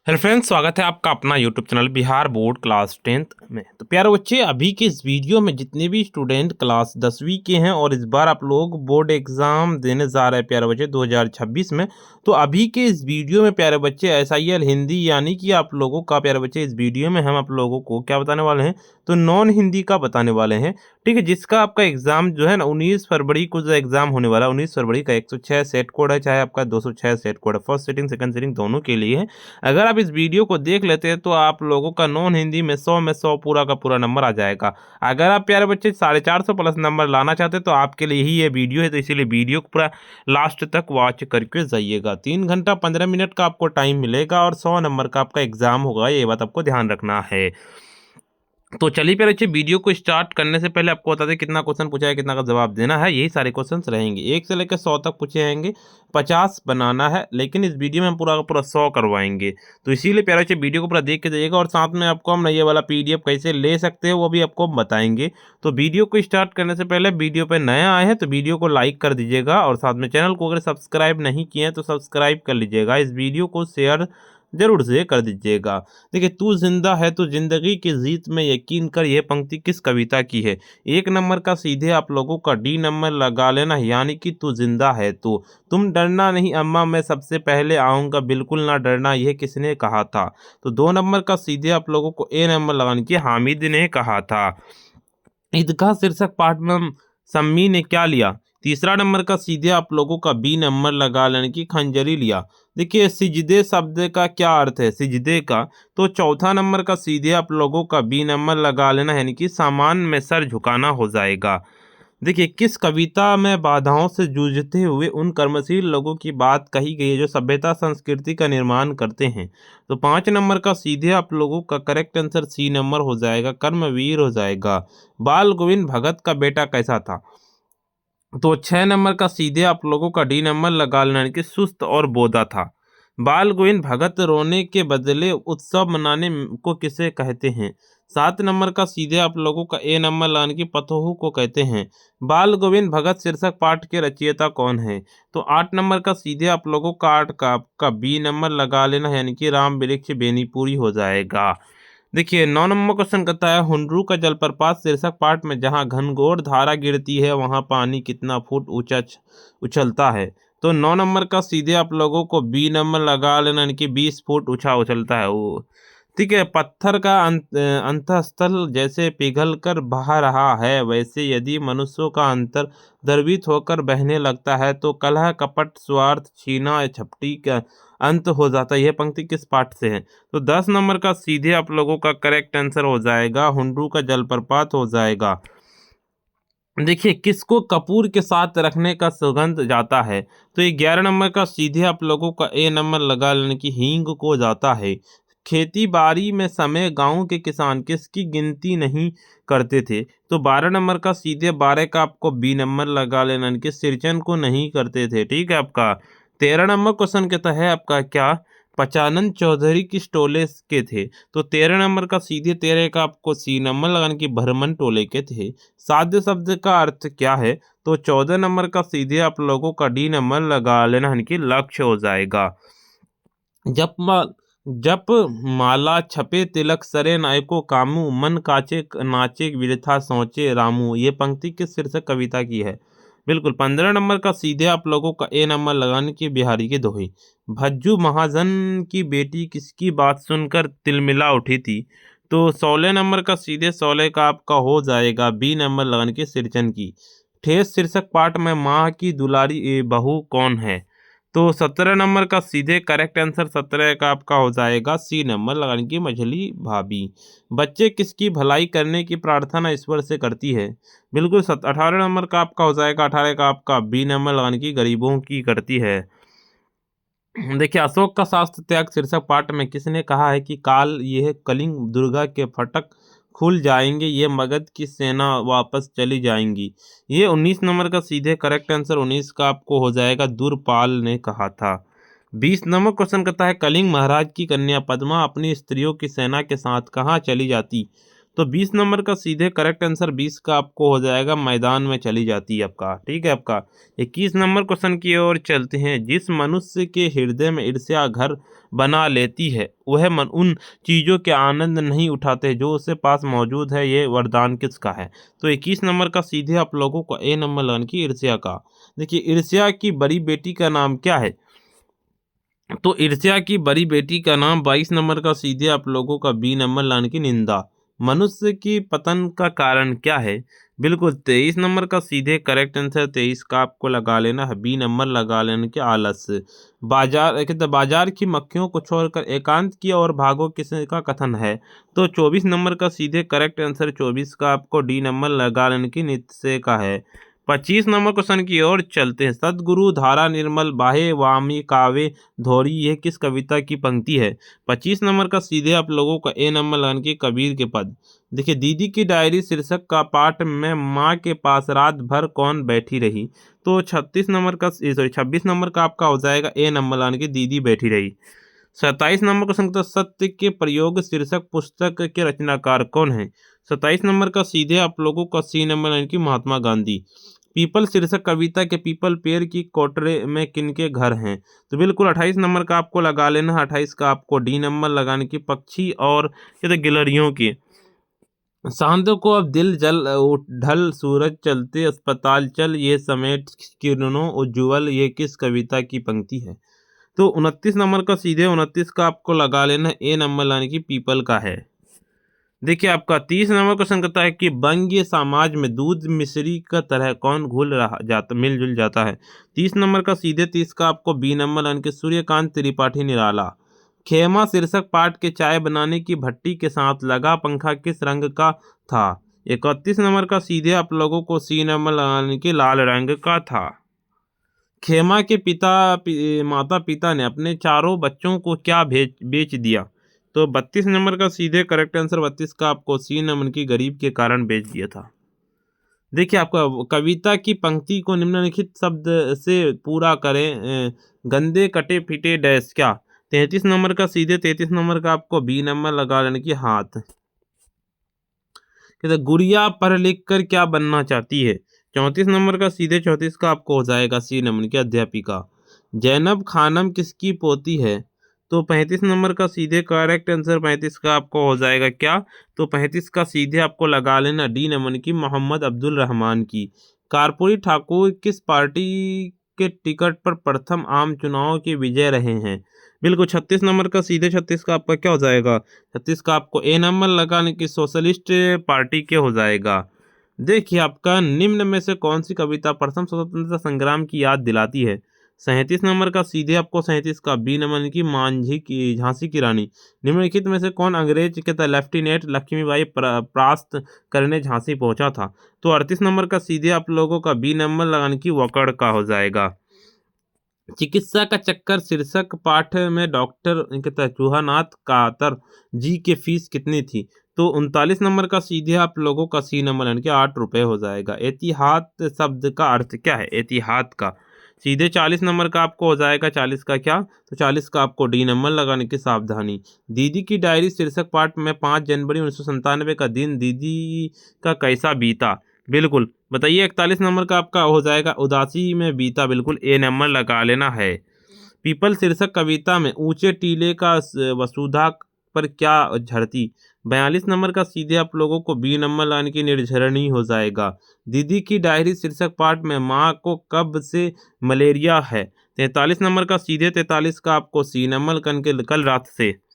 Hello friends, स्वागत है आपका अपना YouTube channel Bihar board class 10th में। तो प्यारे बच्चे, अभी के इस वीडियो में जितने भी स्टूडेंट क्लास 10वीं के हैं और इस बार आप लोग बोर्ड एग्जाम देने जा रहे हैं प्यारे बच्चे 2026 में, तो अभी के इस वीडियो में प्यारे बच्चे एसआईएल हिंदी यानी कि आप लोगों का प्यारे बच्चे इस वीडियो में हम आप लोगों को क्या बताने वाले हैं, तो नॉन हिंदी का बताने वाले हैं। ठीक है, जिसका आपका एग्जाम जो है ना 19 फरवरी को जो एग्जाम होने वाला है, 19 फरवरी का 106 सेट कोड है, चाहे आपका 206 सेट कोड है, फर्स्ट सिटिंग सेकंड सिटिंग दोनों के लिए है। अगर आप इस वीडियो को देख लेते हैं तो आप लोगों का नॉन हिंदी में 100 पूरा का पूरा नंबर आ जाएगा। अगर आप प्यारे बच्चे 450 प्लस नंबर लाना चाहते हैं तो आपके लिए ही ये वीडियो है, तो इसीलिए वीडियो को पूरा लास्ट तक वॉच करके जाइएगा। 3 घंटा 15 मिनट का आपको टाइम मिलेगा और 100 नंबर का आपका एग्जाम होगा, ये बात आपको ध्यान रखना है। तो चलिए फिर अच्छे, वीडियो को स्टार्ट करने से पहले आपको बता दें कितना क्वेश्चन पूछा है, कितना का जवाब देना है। यही सारे क्वेश्चंस रहेंगे, 1 से लेकर 100 तक पूछे जाएंगे। 50 बनाना है, लेकिन इस वीडियो में हम पूरा का पूरा 100 करवाएंगे। तो इसीलिए प्यारे बच्चे वीडियो को पूरा देख के जाइएगा, और साथ में आपको हम ये वाला पीडीएफ कैसे ले सकते हैं वो भी आपको हम बताएंगे। तो वीडियो को स्टार्ट करने से पहले, वीडियो पर नया आए हैं तो वीडियो को लाइक कर दीजिएगा, और साथ में चैनल को अगर सब्सक्राइब नहीं किए हैं तो सब्सक्राइब कर लीजिएगा। इस वीडियो को शेयर जरूर से कर दीजिएगा। देखिए, तू जिंदा है तो जिंदगी की जीत में यकीन कर, यह पंक्ति किस कविता की है। 1 नंबर का सीधे आप लोगों का डी नंबर लगा लेना, यानी कि तू जिंदा है तो। तुम डरना नहीं अम्मा, मैं सबसे पहले आऊँगा, बिल्कुल ना डरना, यह किसने कहा था। तो 2 नंबर का सीधे आप लोगों को ए नंबर लगाने की हामिद ने कहा था। ईदगाह शीर्षक पाठ में सम्मी ने क्या लिया। 3 नंबर का सीधे आप लोगों का बी नंबर लगा लेने की खंजरी लिया। देखिए, सिजदे शब्द का क्या अर्थ है, सिजदे का। तो 4 नंबर का सीधे आप लोगों का बी नंबर लगा लेना, यानी कि सामान में सर झुकाना हो जाएगा। देखिए, किस कविता में बाधाओं से जूझते हुए उन कर्मशील लोगों की बात कही गई है जो सभ्यता संस्कृति का निर्माण करते हैं। तो 5 नंबर का सीधे आप लोगों का करेक्ट आंसर सी नंबर हो जाएगा, कर्मवीर हो जाएगा। बाल गोविंद भगत का बेटा कैसा था। तो 6 नंबर का सीधे आप लोगों का डी नंबर लगा लेना, यानी कि सुस्त और बोदा था। बाल गोविंद भगत रोने के बदले उत्सव मनाने को किसे कहते हैं। 7 नंबर का सीधे आप लोगों का ए नंबर लगाने की पतोहू को कहते हैं। बाल गोविंद भगत शीर्षक पाठ के रचयिता कौन है। तो 8 नंबर का सीधे आप लोगों का आठ का आपका बी नंबर लगा लेना, यानी कि राम वृक्ष बेनीपुरी हो जाएगा। देखिए, 9 नंबर क्वेश्चन कहता है, हुंडरू का जलप्रपात शीर्षक पाठ में जहां घनघोर धारा गिरती है वहां पानी कितना फुट ऊंचा उछलता है। तो 9 नंबर का सीधे आप लोगों को बी नंबर लगा लेना, यानी कि 20 फुट ऊंचा उछलता है वो। ठीक है, पत्थर का अंतःस्थल जैसे पिघल कर बह रहा है, वैसे यदि मनुष्यों का अंतर द्रवित होकर बहने लगता है तो कलह कपट स्वार्थ छीना झपटी का अंत हो जाता है। यह पंक्ति किस पाठ से है। तो 10 नंबर का सीधे आप लोगों का करेक्ट आंसर हो जाएगा, हुंडरू का जलप्रपात हो जाएगा। देखिए, किसको कपूर के साथ रखने का सुगंध जाता है। तो ये 11 नंबर का सीधे आप लोगों का ए नंबर लगा लेने की हींग को जाता है। खेती बाड़ी में समय गांव के किसान किसकी गिनती नहीं करते थे। तो 12 नंबर का सीधे 12 का आपको बी नंबर लगा लेना, यानी कि सिरचन को नहीं करते थे। ठीक है, आपका 13 नंबर क्वेश्चन कहता है आपका क्या, पचानन चौधरी किस टोले के थे। तो 13 नंबर का सीधे 13 का आपको सी नंबर लगाने की भरमन टोले के थे। साध्य शब्द का अर्थ क्या है। तो 14 नंबर का सीधे आप लोगों का डी नंबर लगा लेना, यानी कि लक्ष्य हो जाएगा। जप जप माला छपे तिलक सरे नायको कामू, मन काचे नाचे विरथा सोचे रामू, ये पंक्ति किस शीर्षक कविता की है। बिल्कुल, 15 नंबर का सीधे आप लोगों का ए नंबर लगाने की बिहारी की दोही। भज्जू महाजन की बेटी किसकी बात सुनकर तिलमिला उठी थी। तो 16 नंबर का सीधे 16 का आपका हो जाएगा बी नंबर लगाने की सिरचन की। ठेस शीर्षक पाठ में माँ की दुलारी बहू कौन है। तो 17 नंबर का सीधे करेक्ट आंसर 17 का आपका हो जाएगा सी नंबर लगाने की मझली भाभी। बच्चे किसकी भलाई करने की प्रार्थना ईश्वर से करती है। बिल्कुल, 18 नंबर का आपका हो जाएगा 18 का आपका बी नंबर लगाने की गरीबों की करती है। देखिए, अशोक का शास्त्र त्याग शीर्षक पाठ में किसने कहा है कि काल यह कलिंग दुर्गा के फटक खुल जाएंगे, ये मगध की सेना वापस चली जाएंगी। ये 19 नंबर का सीधे करेक्ट आंसर 19 का आपको हो जाएगा, दुर्पाल ने कहा था। 20 नंबर क्वेश्चन करता है, कलिंग महाराज की कन्या पद्मा अपनी स्त्रियों की सेना के साथ कहाँ चली जाती। तो 20 नंबर का सीधे करेक्ट आंसर 20 का आपको हो जाएगा मैदान में चली जाती है आपका। ठीक है आपका। 21 नंबर क्वेश्चन की ओर चलते हैं। जिस मनुष्य के हृदय में ईर्ष्या घर बना लेती है वह मन उन चीज़ों के आनंद नहीं उठाते जो उसके पास मौजूद है, ये वरदान किसका है? तो 21 नंबर का सीधे आप लोगों को ए नंबर लगाने की ईर्ष्या का। देखिए ईर्ष्या की बड़ी बेटी का नाम क्या है? तो ईर्ष्या की बड़ी बेटी का नाम 22 नंबर का सीधे आप लोगों का बी नंबर लाने की निंदा। मनुष्य की पतन का कारण क्या है? बिल्कुल 23 नंबर का सीधे करेक्ट आंसर 23 का आपको लगा लेना है, बी नंबर लगा लेने के आलस। बाजार कहते बाजार की मक्खियों को छोड़कर एकांत की और भागो किसी का कथन है? तो 24 नंबर का सीधे करेक्ट आंसर 24 का आपको डी नंबर लगा लेने की नित्य का है। 25 नंबर क्वेश्चन की ओर चलते हैं। सदगुरु धारा निर्मल बाहे वामी कावे धोरी, यह किस कविता की पंक्ति है? 25 नंबर का सीधे आप लोगों का ए नंबर लगाने की कबीर के पद। देखिए दीदी की डायरी शीर्षक का पाठ में माँ के पास रात भर कौन बैठी रही? तो 36 नंबर का 26 नंबर का आपका हो जाएगा ए नंबर लगाने की दीदी बैठी रही। 27 नंबर क्वेश्चन तो सत्य के प्रयोग शीर्षक पुस्तक के रचनाकार कौन है? 27 नंबर का सीधे आप लोगों का सी नंबर यानी कि महात्मा गांधी। पीपल शीर्षक कविता के पीपल पेड़ की कोटरे में किनके घर हैं? तो बिल्कुल 28 नंबर का आपको लगा लेना है, 28 का आपको डी नंबर लगाने की पक्षी और कहते गिलहरियों की। सांध को अब दिल जल ढल सूरज चलते अस्पताल चल, ये समेट किरणों उज्ज्वल, ये किस कविता की पंक्ति है? तो 29 नंबर का सीधे 29 का आपको लगा लेना है, ए नंबर लाने की पीपल का है। देखिए आपका 30 नंबर क्वेश्चन कहता है कि बंग्य समाज में दूध मिश्री का तरह कौन घुल रहा जाता मिलजुल जाता है? 30 नंबर का सीधे 30 का आपको बी नंबर यानी कि सूर्यकांत त्रिपाठी निराला। खेमा शीर्षक पाठ के चाय बनाने की भट्टी के साथ लगा पंखा किस रंग का था? 31 नंबर का सीधे आप लोगों को सी नंबर लगाने के लाल रंग का था। खेमा के माता पिता ने अपने चारों बच्चों को क्या बेच दिया? तो 32 नंबर का सीधे करेक्ट आंसर 32 का आपको सी नंबर की गरीब के कारण बेच दिया था। देखिए आपका कविता की पंक्ति को निम्नलिखित शब्द से पूरा करें। गंदे कटे फिटे डैश क्या? 33 नंबर का सीधे 33 नंबर का आपको बी नंबर लगा लेने की हाथ। कहते गुड़िया पढ़ लिख कर क्या बनना चाहती है? 34 नंबर का सीधे 34 का आपको हो जाएगा सी नंबर की अध्यापिका। जैनब खानम किसकी पोती है? तो 35 नंबर का सीधे करेक्ट आंसर 35 का आपको हो जाएगा क्या? तो 35 का सीधे आपको लगा लेना डी नंबर की मोहम्मद अब्दुल रहमान की। कर्पूरी ठाकुर किस पार्टी के टिकट पर प्रथम आम चुनाव के विजय रहे हैं? बिल्कुल 36 नंबर का सीधे 36 का आपका क्या हो जाएगा? 36 का आपको ए नंबर लगाने की सोशलिस्ट पार्टी के हो जाएगा। देखिए आपका निम्न में से कौन सी कविता प्रथम स्वतंत्रता संग्राम की याद दिलाती है? 37 नंबर का सीधे आपको 37 का बी नंबर की मांझी की झांसी की रानी। निम्नलिखित में से कौन अंग्रेज के लेफ्टिनेंट लक्ष्मीबाई परास्त करने झांसी पहुंचा था? तो 38 नंबर का सीधे आप लोगों का बी नंबर लगाने की वकड़ का हो जाएगा। चिकित्सा का चक्कर शीर्षक पाठ में डॉक्टर चूहानाथ कातर जी की फीस कितनी थी? तो 39 नंबर का सीधे आप लोगों का सी नंबर यानी कि 8 रुपये हो जाएगा। एतिहाद शब्द का अर्थ क्या है? एतिहाद का सीधे 40 नंबर का आपको हो जाएगा। 40 का क्या? तो 40 का आपको डी नंबर लगाने की सावधानी। दीदी की डायरी शीर्षक पाठ में 5 जनवरी 1997 का दिन दीदी का कैसा बीता? बिल्कुल बताइए 41 नंबर का आपका हो जाएगा उदासी में बीता, बिल्कुल ए नंबर लगा लेना है। पीपल शीर्षक कविता में ऊंचे टीले का वसुधा पर क्या झरती? 42 नंबर का सीधे आप लोगों को बी नंबर लाने की निर्झरणी हो जाएगा। दीदी की डायरी शीर्षक पाठ में माँ को कब से मलेरिया है? 43 नंबर का सीधे 43 का आपको सी नंबर कल रात से।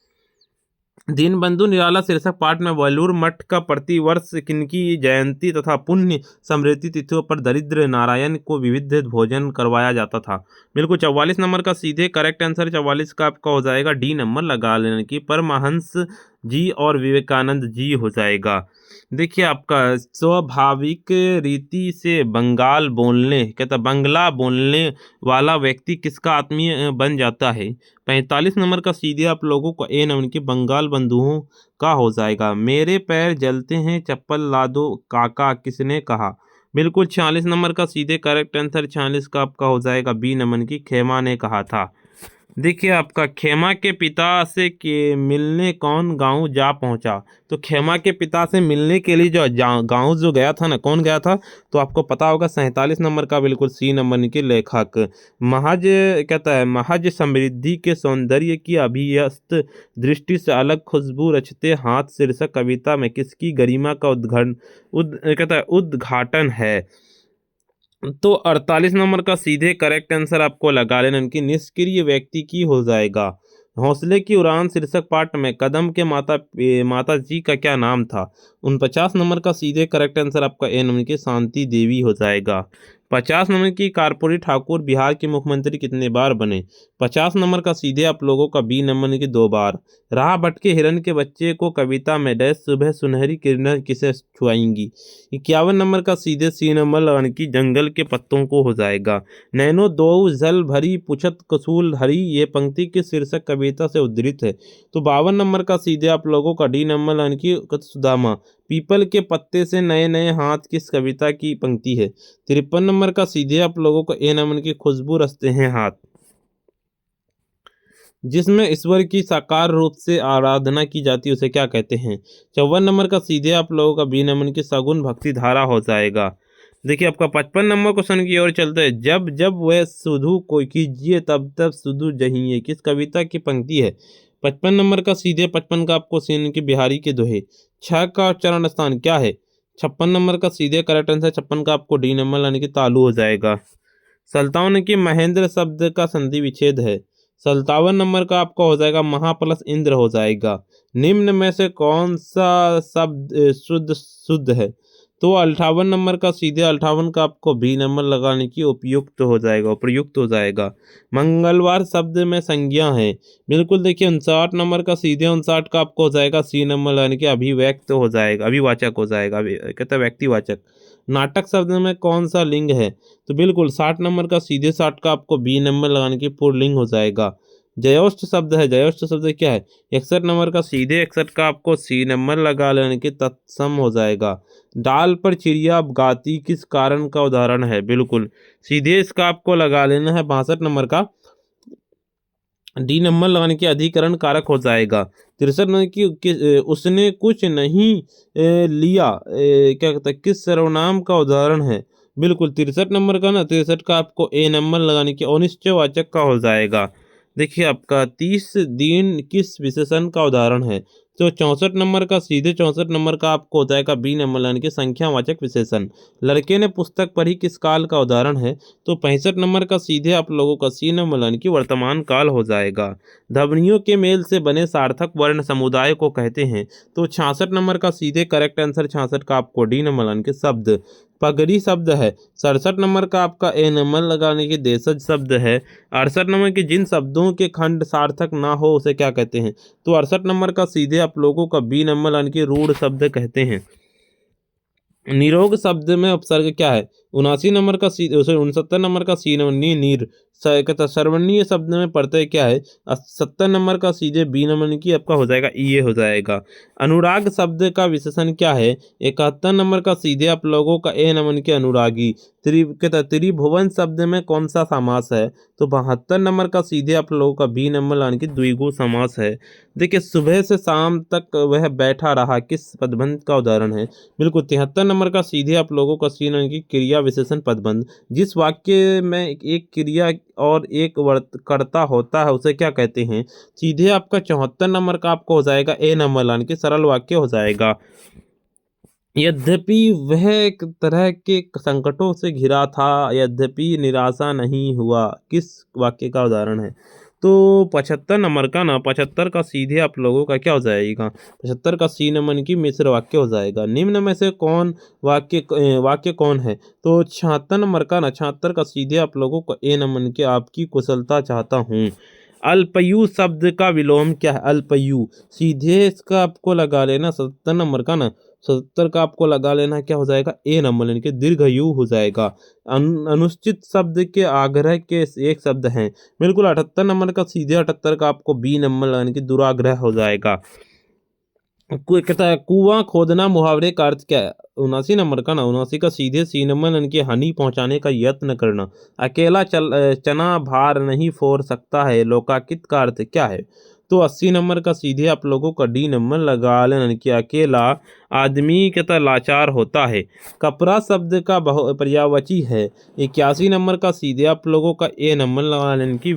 दीनबंधु निराला शीर्षक पाठ में वेलूर मठ का प्रतिवर्ष किनकी जयंती तथा पुण्य स्मृति तिथियों पर दरिद्र नारायण को विविध भोजन करवाया जाता था? बिल्कुल 44 नंबर का सीधे करेक्ट आंसर 44 का आपका हो जाएगा डी नंबर लगा लेने की परमहंस जी और विवेकानंद जी हो जाएगा। देखिए आपका स्वाभाविक रीति से बंगला बोलने वाला व्यक्ति किसका आत्मीय बन जाता है? 45 नंबर का सीधे आप लोगों को ए नंबर की बंगाल बंधुओं का हो जाएगा। मेरे पैर जलते हैं चप्पल ला दो काका किसने कहा? बिल्कुल 46 नंबर का सीधे करेक्ट आंसर 46 का आपका हो जाएगा बी नंबर की खेमा ने कहा था। देखिए आपका खेमा के पिता से के मिलने कौन गांव जा पहुंचा। तो खेमा के पिता से मिलने के लिए जो गांव जो गया था ना, कौन गया था, तो आपको पता होगा 47 नंबर का बिल्कुल सी नंबर के लेखक। महज कहता है महज समृद्धि के सौंदर्य की अभियस्त दृष्टि से अलग खुशबू रचते हाथ शीर्षक कविता में किसकी गरिमा का कहता है उद्घाटन है। तो 48 नंबर का सीधे करेक्ट आंसर आपको लगा लेना, इनकी निष्क्रिय व्यक्ति की हो जाएगा। हौसले की उड़ान शीर्षक पाठ में कदम के माता जी का क्या नाम था। 49 नंबर का सीधे करेक्ट आंसर आपका ए नंबर की शांति देवी हो जाएगा। 50 नंबर की कर्पूरी ठाकुर बिहार के मुख्यमंत्री कितने बार बने। 50 नंबर का सीधे आप लोगों का बी नंबर की 2 बार। राह भटके हिरन के बच्चे को कविता में डैश सुबह सुनहरी किरणें किसे छुआएंगी। 51 नंबर का सीधे सी नंबर लगाने की जंगल के पत्तों को हो जाएगा। नैनो दो जल भरी पुछत कसूल हरी, ये पंक्ति किस शीर्षक कविता से उद्धृत है। तो 52 नंबर का सीधे आप लोगों का डी नंबर लगाने की सुदामा। पीपल के पत्ते से नए नए हाथ किस कविता की पंक्ति है। 53 नंबर का सीधे आप लोगों को ए नंबर की खुशबू रचते हैं हाथ, जिसमें ईश्वर की साकार रूप से आराधना की जाती है, उसे क्या कहते हैं। 54 नंबर का सीधे आप लोगों का बी नंबर की सगुन भक्ति धारा हो जाएगा। देखिए आपका 55 नंबर क्वेश्चन की ओर चलते हैं। जब जब वह सुधु को कीजिए तब तब सुधु जहिए, किस कविता की पंक्ति है। 55 नंबर का सीधे 55 का आपको सीन के बिहारी के दोहे। 6 का चरण स्थान क्या है। 56 नंबर का सीधे करेक्ट आंसर 56 का आपको डी नंबर लाने की तालु हो जाएगा। 57 की महेंद्र शब्द का संधि विच्छेद है। 57 नंबर का आपका हो जाएगा महा प्लस इंद्र हो जाएगा। निम्न में से कौन सा शब्द शुद्ध शुद्ध है। तो 58 नंबर का सीधे 58 का आपको बी नंबर लगाने की उपयुक्त हो जाएगा, उपयुक्त हो जाएगा। मंगलवार शब्द में संज्ञा है। बिल्कुल देखिए 59 नंबर का सीधे 59 का आपको हो जाएगा सी नंबर लगाने की अभिव्यक्त हो जाएगा, अभिवाचक हो जाएगा, कहता है व्यक्तिवाचक। नाटक शब्द में कौन सा लिंग है। तो बिल्कुल 60 नंबर का सीधे 60 का आपको बी नंबर लगाने की पुल्लिंग हो जाएगा। जयोष्ठ शब्द है, जयोष्ठ शब्द क्या है। 61 नंबर का सीधे 61 का आपको सी नंबर लगा लेने की तत्सम हो जाएगा। डाल पर चिड़िया गाती किस कारण का उदाहरण है। बिल्कुल सीधे इसका आपको लगा लेना है 62 नंबर का डी नंबर लगाने के अधिकरण कारक हो जाएगा। 63 नंबर की उसने कुछ नहीं लिया, क्या कहता है, किस सर्वनाम का उदाहरण है। बिल्कुल 63 नंबर का ना 63 का आपको ए नंबर लगाने के अनिश्चयवाचक का हो जाएगा। देखिए आपका 30 दिन किस विशेषण का उदाहरण है। तो 64 नंबर का सीधे 64 नंबर का आपको होता है बी नंबर लाने के संख्यावाचक विशेषण। लड़के ने पुस्तक पढ़ी किस काल का उदाहरण है। तो 65 नंबर का सीधे आप लोगों का सी नंबर लाने की वर्तमान काल हो जाएगा। ध्वनियों के मेल से बने सार्थक वर्ण समुदाय को कहते हैं। तो 66 नंबर का सीधे करेक्ट आंसर 66 का आपको डी नंबर लाने के शब्द। पगड़ी शब्द है। 67 नंबर का आपका ए नंबर लगाने की देशज शब्द है। 68 नंबर के जिन शब्दों के खंड सार्थक ना हो उसे क्या कहते हैं। तो 68 नंबर का सीधे आप लोगों का बी नंबर यानी कि रूढ़ शब्द कहते हैं। निरोग शब्द में उपसर्ग क्या है। 79 नंबर का सी 69 नंबर का सी नंबर नीर कहता सर्वणीय शब्द में प्रत्यय क्या है। 70 नंबर का सीधे बी नंबर की आपका हो जाएगा ये हो जाएगा। अनुराग शब्द का विशेषण क्या है। 71 नंबर का सीधे आप लोगों का ए नंबर के अनुरागी। त्रिभुवन शब्द में कौन सा समास है। तो 72 नंबर का सीधे आप लोगों का बी नंबर लाने की द्विगु समास है। देखिए सुबह से शाम तक वह बैठा रहा किस पदबंध का उदाहरण है। बिल्कुल 73 नंबर का सीधे आप लोगों का सी नंबर की क्रिया विशेषण पदबंध। जिस वाक्य में एक क्रिया और एक कर्ता होता है उसे क्या कहते हैं। सीधे आपका 74 नंबर का आपको हो जाएगा ए नंबर लाने की सरल वाक्य हो जाएगा। यद्यपि वह एक तरह के संकटों से घिरा था, यद्यपि निराशा नहीं हुआ, किस वाक्य का उदाहरण है। तो 75 नंबर का ना 75 का सीधे आप लोगों का क्या हो जाएगा। 75 का सी नंबर की मिश्र वाक्य हो जाएगा। निम्न में से कौन वाक्य कौन है। तो 76 नंबर का ना 76 का सीधे आप लोगों को ए नंबर के आपकी कुशलता चाहता हूँ। अल्पयु शब्द का विलोम क्या है। अल्पयु सीधे इसका आपको लगा लेना 77 नंबर का ना 77 का आपको लगा लेना क्या हो जाएगा ए नंबर यानी कि दीर्घयु हो जाएगा। अनुचित शब्द के आग्रह के एक शब्द हैं। बिल्कुल 78 नंबर का सीधे 78 का आपको बी नंबर यानी कि दुराग्रह हो जाएगा। कहता है कुआं खोदना मुहावरे का अर्थ क्या है। 79 नंबर का ना 79 का सीधे सी नंबर यानी कि हानि पहुंचाने का यत्न करना। अकेला चना भार नहीं फोड़ सकता है, लोकाकित का अर्थ क्या है? तो 80 नंबर का सीधे आप लोगों का डी नंबर लगा लेना यानी कि अकेला आदमी कितना लाचार होता है। कपड़ा शब्द का पर्यायवाची है। 81 नंबर का सीधे आप लोगों का ए नंबर लगा लेना कि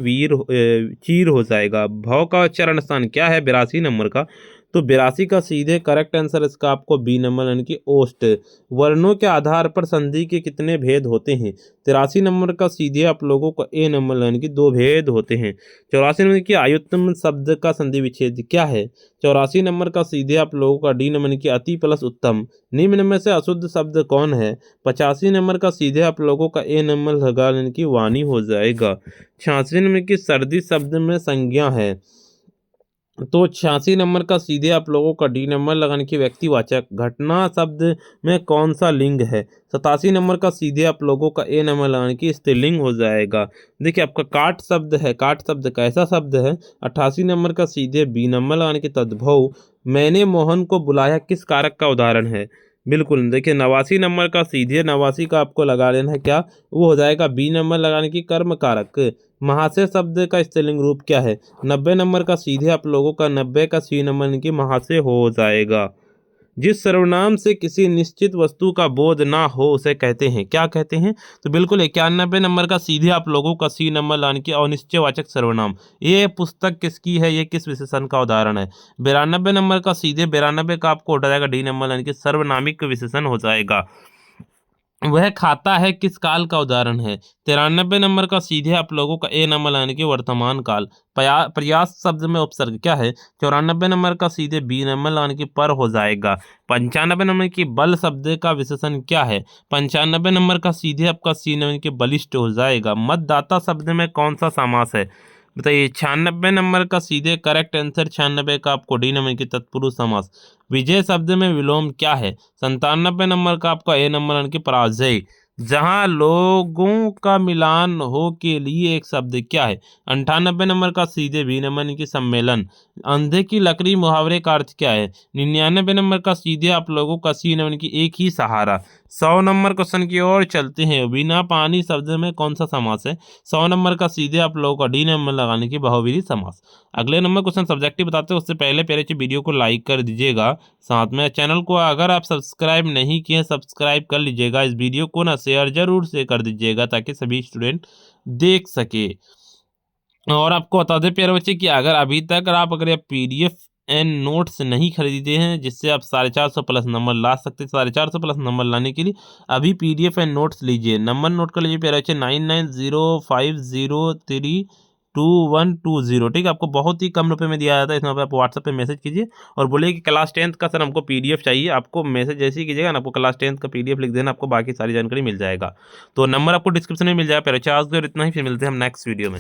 चीर हो जाएगा। भाव का चरण स्थान क्या है 82 नंबर का? तो 82 का सीधे करेक्ट आंसर इसका आपको बी नंबर यानी कि ओस्ट। वर्णों के आधार पर संधि के कितने भेद होते हैं? 83 नंबर का सीधे आप लोगों को ए नंबर यानी कि 2 भेद होते हैं। 84 नंबर की आयुत्तम शब्द का संधि विच्छेद क्या है? 84 नंबर का सीधे आप लोगों का डी नंबर यानी कि अति प्लस उत्तम। निम्न में से अशुद्ध शब्द कौन है? 85 नंबर का सीधे आप लोगों का ए नंबर लगा यानी कि वाणी हो जाएगा। 86 नंबर की सर्दी शब्द में संज्ञा है। तो 86 नंबर का सीधे आप लोगों का डी नंबर लगाने की व्यक्तिवाचक। घटना शब्द में कौन सा लिंग है? 87 नंबर का सीधे आप लोगों का ए नंबर लगाने की स्त्रीलिंग हो जाएगा। देखिए आपका काट शब्द है, काट शब्द कैसा शब्द है? 88 नंबर का सीधे बी नंबर लगाने की तद्भव। मैंने मोहन को बुलाया किस कारक का उदाहरण है? बिल्कुल देखिए 89 नंबर का सीधे 89 का आपको लगा लेना है क्या? वो हो जाएगा बी नंबर लगाने की कर्म कारक। महाशय शब्द का स्त्रीलिंग रूप क्या है? 90 नंबर का सीधे आप लोगों का 90 का सी नंबर यानी कि महाशय हो जाएगा। जिस सर्वनाम से किसी निश्चित वस्तु का बोध ना हो उसे कहते हैं, क्या कहते हैं? तो बिल्कुल 91 नंबर का सीधे आप लोगों का सी नंबर लाने की अनिश्चयवाचक सर्वनाम। ये पुस्तक किसकी है? ये किस विशेषण का उदाहरण है? 92 नंबर का सीधे 92 का आपको उठा जाएगा डी नंबर यानी कि सर्वनामिक विशेषण हो जाएगा। वह खाता है किस काल का उदाहरण है? 93 नंबर का सीधे आप लोगों का ए नंबर यानी कि वर्तमान काल। प्रयास शब्द में उपसर्ग क्या है? 94 नंबर का सीधे बी नंबर यानी कि पर हो जाएगा। 95 नंबर की बल शब्द का विशेषण क्या है? 95 नंबर का सीधे आपका सी नंबर के बलिष्ठ हो जाएगा। मतदाता शब्द में कौन सा समास है? बताइए। 96 नंबर का सीधे करेक्ट आंसर 96 का आपको डी नंबर की तत्पुरुष समास। विजय शब्द में विलोम क्या है? 97 नंबर का आपका ए नंबर यानी कि पराजय। जहां लोगों का मिलान हो के लिए एक शब्द क्या है? 98 नंबर का सीधे बी नंबर यानी कि सम्मेलन। अंधे की लकड़ी मुहावरे का अर्थ क्या है? 99 नंबर का सीधे आप लोगों का सी नंबर की एक ही सहारा। 100 नंबर क्वेश्चन की ओर चलते हैं। बिना पानी शब्द में कौन सा समास है? 100 नंबर का सीधे आप लोगों का डी नंबर लगाने की बहुव्रीहि समास। अगले नंबर क्वेश्चन सब्जेक्टिव बताते हैं, उससे पहले प्यारे वीडियो को लाइक कर दीजिएगा। साथ में चैनल को अगर आप सब्सक्राइब नहीं किए सब्सक्राइब कर लीजिएगा। इस वीडियो को ना शेयर जरूर से कर दीजिएगा ताकि सभी स्टूडेंट देख सके। और आपको बता दें प्यारे बच्चे कि अगर अभी तक अगर ये PDF एंड नोट्स नहीं खरीदे हैं जिससे आप 450 प्लस नंबर ला सकते हैं, 450 प्लस नंबर लाने के लिए अभी PDF एंड नोट्स लीजिए। नंबर नोट कर लीजिए प्यारे बच्चे 9905032120। ठीक है, आपको बहुत ही कम रुपए में दिया जाता है। इसमें आप व्हाट्सएप पे मैसेज कीजिए और बोलिए कि क्लास 10th का सर हमको PDF चाहिए। आपको मैसेज जैसे ही कीजिएगा ना, आपको क्लास 10th का PDF लिख देना, आपको बाकी सारी जानकारी मिल जाएगा। तो नंबर आपको डिस्क्रिप्शन में मिल जाएगा। प्यारे बच्चे आज इतना ही, फिर मिलते हैं हम नेक्स्ट वीडियो में।